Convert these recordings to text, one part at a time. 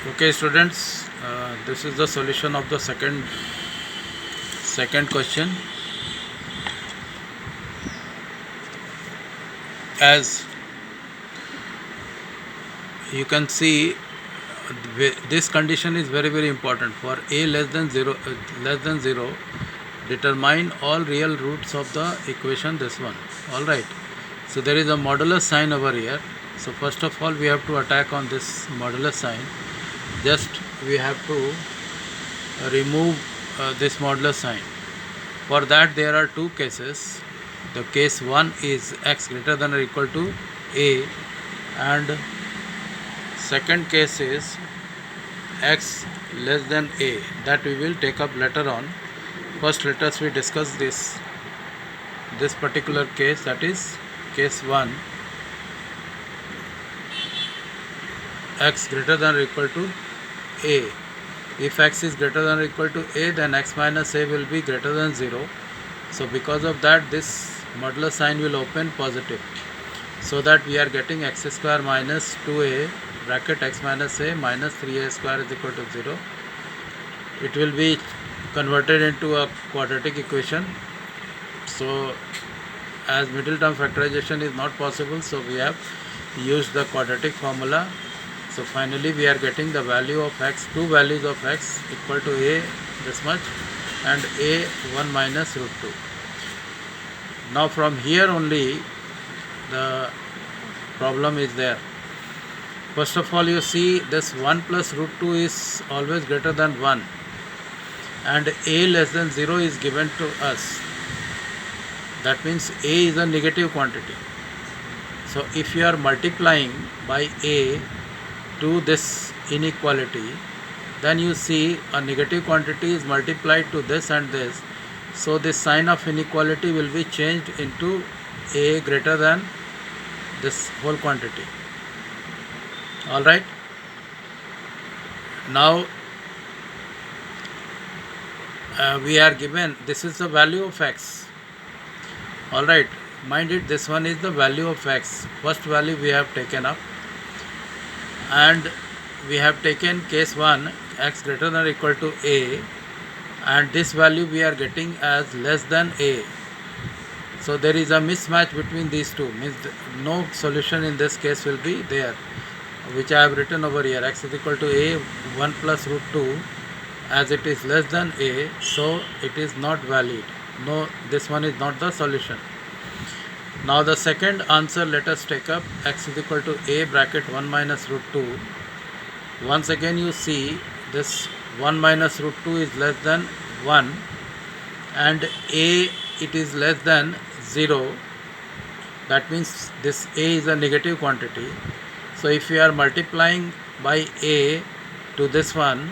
Okay, students, this is the solution of the second question. As you can see, this condition is very important. For a less than 0, determine all real roots of the equation, this one. All right, so there is a modulus sign over here. So first of all, we have to attack on this modulus sign. Just we have to remove this modulus sign. For that, there are two cases. The case 1 is x greater than or equal to a, and second case is x less than a, that we will take up later on. First, let us we discuss this particular case, that is case 1, x greater than or equal to a. If x is greater than or equal to a, then x minus a will be greater than 0. So because of that, this modulus sign will open positive, so that we are getting x square minus 2a bracket x minus a minus 3a square is equal to 0. It will be converted into a quadratic equation. So as middle term factorization is not possible, so we have used the quadratic formula. So finally we are getting the value of x, two values of x equal to a this much and a 1 minus root 2. Now from here only the problem is there. First of all, you see this 1 plus root 2 is always greater than 1, and a less than 0 is given to us. That means a is a negative quantity. So if you are multiplying by a to this inequality, then you see a negative quantity is multiplied to this and this. So this sign of inequality will be changed into a greater than this whole quantity. Alright. Now we are given, this is the value of x. Alright, mind it, this one is the value of x. First value we have taken up, and we have taken case 1, x greater than or equal to a, and this value we are getting as less than a. So there is a mismatch between these two, means no solution in this case will be there, which I have written over here. X is equal to a 1 plus root 2, as it is less than a, so it is not valid. No, this one is not the solution. Now the second answer, let us take up x is equal to a bracket 1 minus root 2. Once again you see this 1 minus root 2 is less than 1, and a, it is less than 0. That means this a is a negative quantity. So if we are multiplying by a to this one,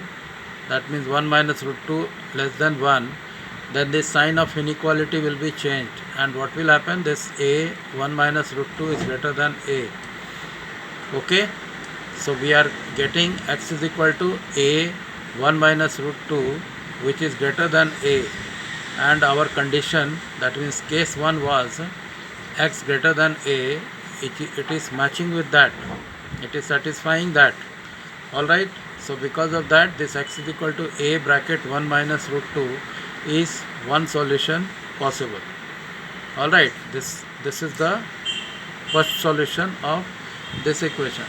that means 1 minus root 2 less than 1, then this sign of inequality will be changed, and what will happen, this a 1 minus root 2 is greater than a. Okay, so we are getting x is equal to a 1 minus root 2, which is greater than a, and our condition, that means case 1 was x greater than a, it is matching with that, it is satisfying that. Alright, so because of that, this x is equal to a bracket 1 minus root 2 is one solution possible. Alright, this is the first solution of this equation.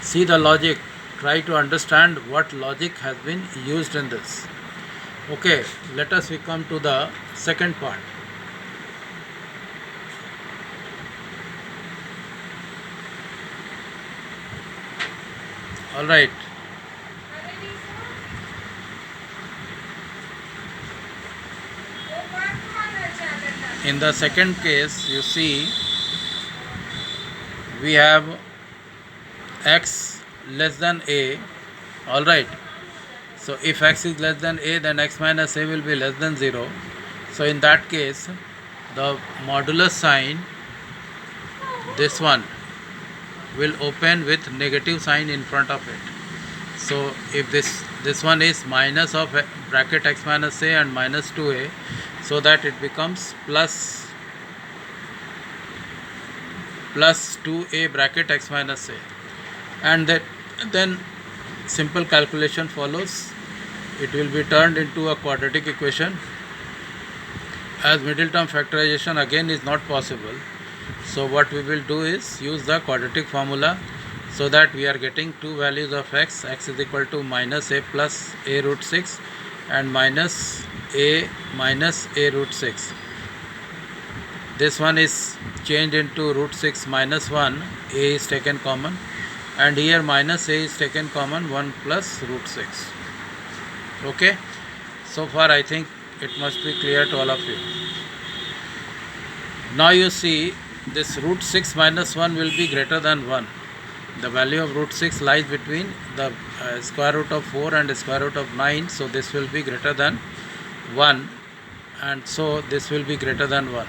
See the logic, try to understand what logic has been used in this. Okay, let us come to the second part. Alright, in the second case, you see we have x less than a. Alright, so if x is less than a, then x minus a will be less than 0. So in that case, the modulus sign, this one, will open with negative sign in front of it. So if this one is minus of bracket x minus a and minus 2a, so that it becomes plus 2a bracket x minus a, and then simple calculation follows. It will be turned into a quadratic equation. As middle term factorization again is not possible, so what we will do is use the quadratic formula, so that we are getting two values of x is equal to minus a plus a root 6 and minus a root 6. This one is changed into root 6 minus 1, a is taken common, and here minus a is taken common, 1 plus root 6. Okay, so far I think it must be clear to all of you. Now you see, this root 6 minus 1 will be greater than 1. The value of root 6 lies between the square root of 4 and the square root of 9, so this will be greater than 1, and so this will be greater than 1.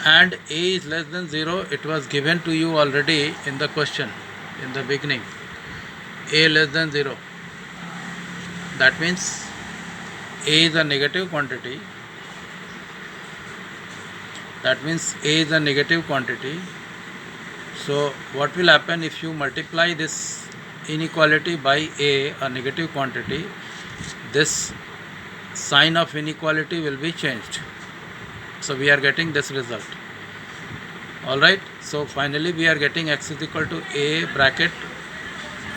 And a is less than 0, it was given to you already in the question in the beginning. A less than 0, that means a is a negative quantity. That means a is a negative quantity. So what will happen if you multiply this inequality by a negative quantity? This sign of inequality will be changed. So we are getting this result. Alright, so finally we are getting x is equal to a bracket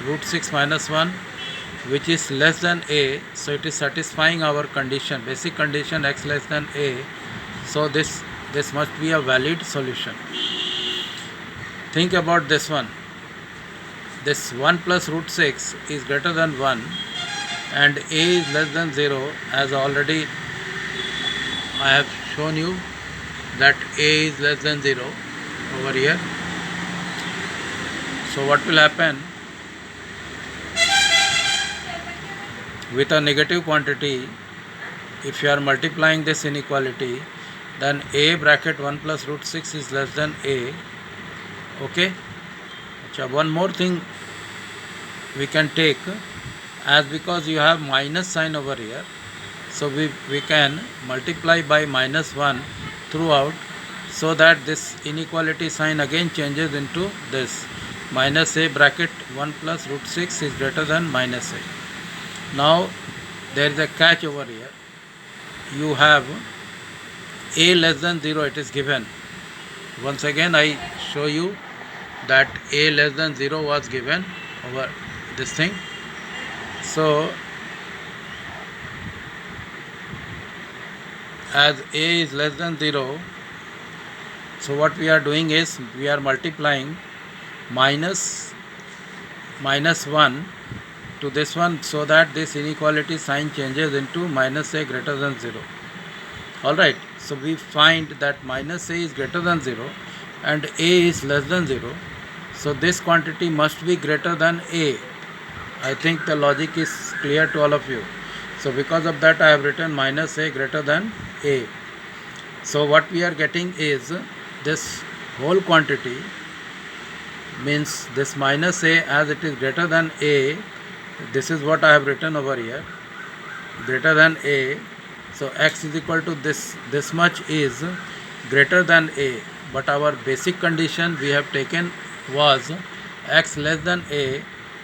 root 6 minus 1, which is less than a. So it is satisfying our condition, basic condition, x less than a. So this must be a valid solution. Think about this one. This 1 plus root 6 is greater than 1 and a is less than 0, as already I have shown you that a is less than 0 over here. So what will happen with a negative quantity? If you are multiplying this inequality, then a bracket 1 plus root 6 is less than a. Okay. So one more thing we can take, as because you have minus sign over here, so we can multiply by minus 1 throughout, so that this inequality sign again changes into this minus a bracket 1 plus root 6 is greater than minus a. Now there is a catch over here. You have a less than 0, it is given. Once again I show you that a less than 0 was given over this thing. So as a is less than 0, so what we are doing is we are multiplying minus 1 to this one, so that this inequality sign changes into minus a greater than 0. Alright, so we find that minus a is greater than 0 and a is less than 0. So this quantity must be greater than a. I think the logic is clear to all of you. So because of that I have written minus a greater than a. So what we are getting is this whole quantity, means this minus a, as it is greater than a, this is what I have written over here, greater than a. So x is equal to this much is greater than a, but our basic condition we have taken was x less than a.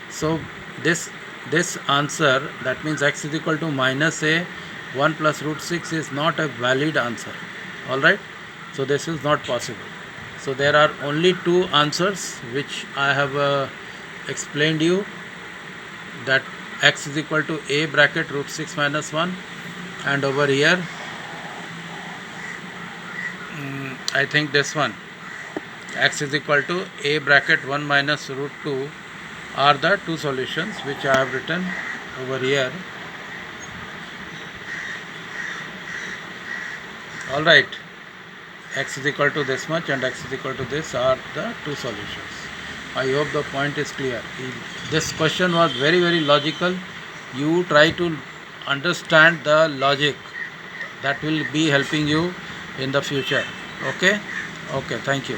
So this answer, that means x is equal to minus a 1 plus root 6 is not a valid answer. Alright, so this is not possible. So there are only two answers which I have explained you, that x is equal to a bracket root 6 minus 1, and over here I think this one, x is equal to a bracket 1 minus root 2 are the two solutions which I have written over here. Alright, x is equal to this much and x is equal to this are the two solutions. I hope the point is clear. This question was very, very logical. You try to understand the logic, that will be helping you in the future. Okay, thank you.